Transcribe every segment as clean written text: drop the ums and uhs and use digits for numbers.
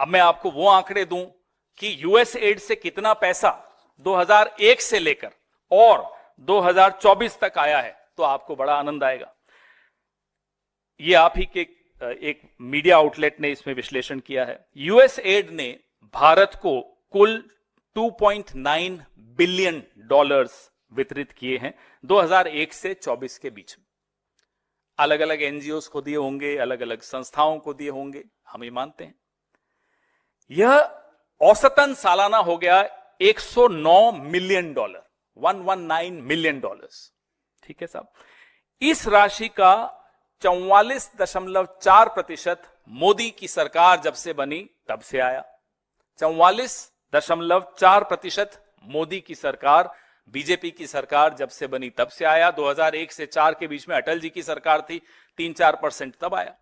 अब मैं आपको वो आंकड़े दूं कि यूएस एड से कितना पैसा 2001 से लेकर और 2024 तक आया है, तो आपको बड़ा आनंद आएगा। ये आप ही के एक मीडिया आउटलेट ने इसमें विश्लेषण किया है। यूएस एड ने भारत को कुल 2.9 बिलियन डॉलर्स वितरित किए हैं 2001 से 24 के बीच में। अलग अलग एनजीओस को दिए होंगे, अलग अलग संस्थाओं को दिए होंगे, हम ये मानते हैं। यह औसतन सालाना हो गया 109 मिलियन डॉलर, 119 मिलियन डॉलर्स। ठीक है साहब। इस राशि का 44.4% मोदी की सरकार जब से बनी तब से आया। 44.4% मोदी की सरकार, बीजेपी की सरकार जब से बनी तब से आया। 2001 से 4 के बीच में अटल जी की सरकार थी, 3-4% तब आया।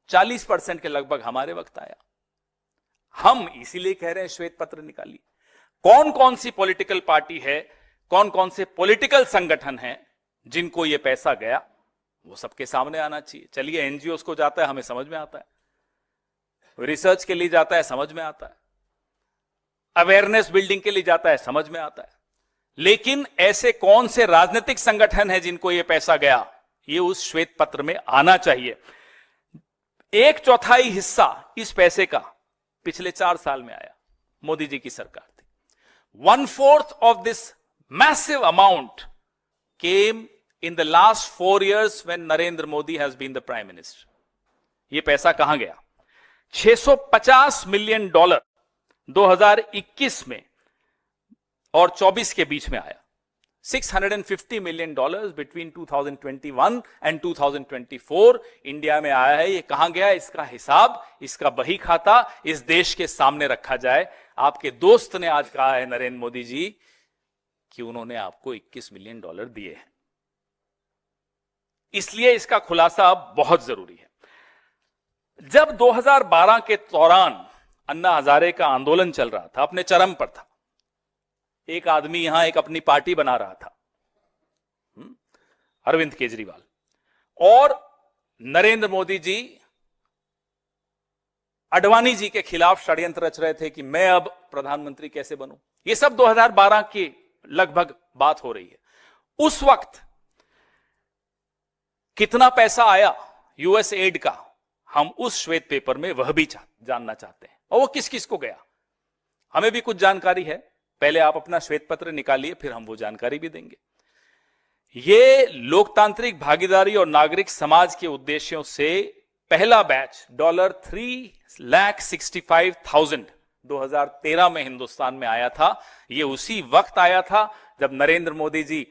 40% के लगभग हमारे वक्त आया। हम इसीलिए कह रहे हैं श्वेत पत्र निकालिए। कौन कौन सी पॉलिटिकल पार्टी है, कौन कौन से पॉलिटिकल संगठन हैं जिनको यह पैसा गया, वो सबके सामने आना चाहिए। चलिए, एनजीओस को जाता है, हमें समझ में आता है, रिसर्च के लिए जाता है, समझ में आता है, अवेयरनेस बिल्डिंग के लिए जाता है, समझ में आता है। लेकिन ऐसे कौन से राजनीतिक संगठन हैं जिनको यह पैसा गया, ये उस श्वेत पत्र में आना चाहिए। 1/4 हिस्सा इस पैसे का पिछले 4 साल में आया, मोदी जी की सरकार थी। 1/4 of this massive amount came in the last 4 years when Narendra Modi has been the Prime Minister. ये पैसा कहां गया? 650 मिलियन डॉलर 2021 में और 24 के बीच में आया। 650 million dollars between 2021 and 2024 India में आया है। ये कहां गया? इसका हिसाब, इसका बही खाता इस देश के सामने रखा जाए। आपके दोस्त ने आज कहा है, नरेंद्र मोदी जी, कि उन्होंने आपको 21 मिलियन डॉलर दिए हैं। इसलिए इसका खुलासा अब बहुत जरूरी है। जब 2012 के दौरान अन्ना हजारे का आंदोलन चल रहा था, अपने चरम पर था, एक आदमी यहां एक अपनी पार्टी बना रहा था, अरविंद केजरीवाल, और नरेंद्र मोदी जी अडवाणी जी के खिलाफ षड्यंत्र रच रहे थे कि मैं अब प्रधानमंत्री कैसे बनूं। यह सब 2012 की लगभग बात हो रही है। उस वक्त कितना पैसा आया यूएस एड का, हम उस श्वेत पेपर में वह भी जानना चाहते हैं। और वो किस किस को गया, हमें भी कुछ जानकारी है। पहले आप अपना श्वेत पत्र निकालिए, फिर हम वो जानकारी भी देंगे। ये लोकतांत्रिक भागीदारी और नागरिक समाज के उद्देश्यों से पहला बैच $3,65,000 2013 में हिंदुस्तान में आया था। ये उसी वक्त आया था जब नरेंद्र मोदी जी,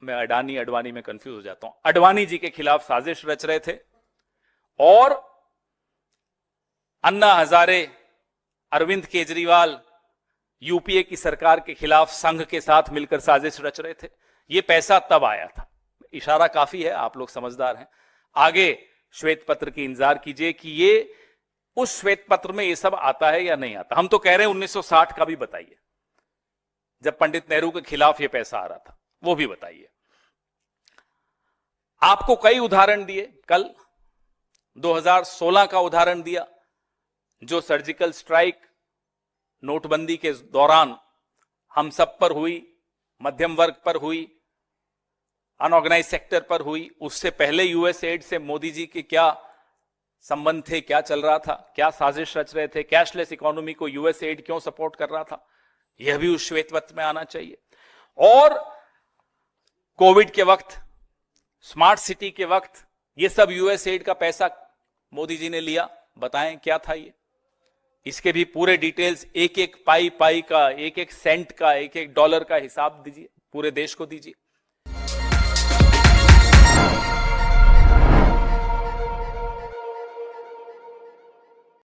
मैं अडवाणी में कंफ्यूज हो जाता हूं, अडवाणी जी के खिलाफ साजिश रच रहे थे, और अन्ना हजारे, अरविंद केजरीवाल यूपीए की सरकार के खिलाफ संघ के साथ मिलकर साजिश रच रहे थे। यह पैसा तब आया था। इशारा काफी है, आप लोग समझदार हैं। आगे श्वेत पत्र की इंतजार कीजिए कि ये उस श्वेत पत्र में ये सब आता है या नहीं आता। हम तो कह रहे हैं 1960 का भी बताइए, जब पंडित नेहरू के खिलाफ यह पैसा आ रहा था, वो भी बताइए। आपको कई उदाहरण दिए, कल 2016 का उदाहरण दिया, जो सर्जिकल स्ट्राइक नोटबंदी के दौरान हम सब पर हुई, मध्यम वर्ग पर हुई, अनऑर्गेनाइज सेक्टर पर हुई। उससे पहले यूएस एड से मोदी जी के क्या संबंध थे, क्या चल रहा था, क्या साजिश रच रहे थे, कैशलेस इकोनॉमी को यूएस एड क्यों सपोर्ट कर रहा था, यह भी उस श्वेत पत्र में आना चाहिए। और कोविड के वक्त, स्मार्ट सिटी के वक्त, ये सब यूएस एड का पैसा मोदी जी ने लिया, बताएं क्या था ये। इसके भी पूरे डिटेल्स, एक एक पाई का, एक एक सेंट का, एक एक डॉलर का हिसाब दीजिए, पूरे देश को दीजिए।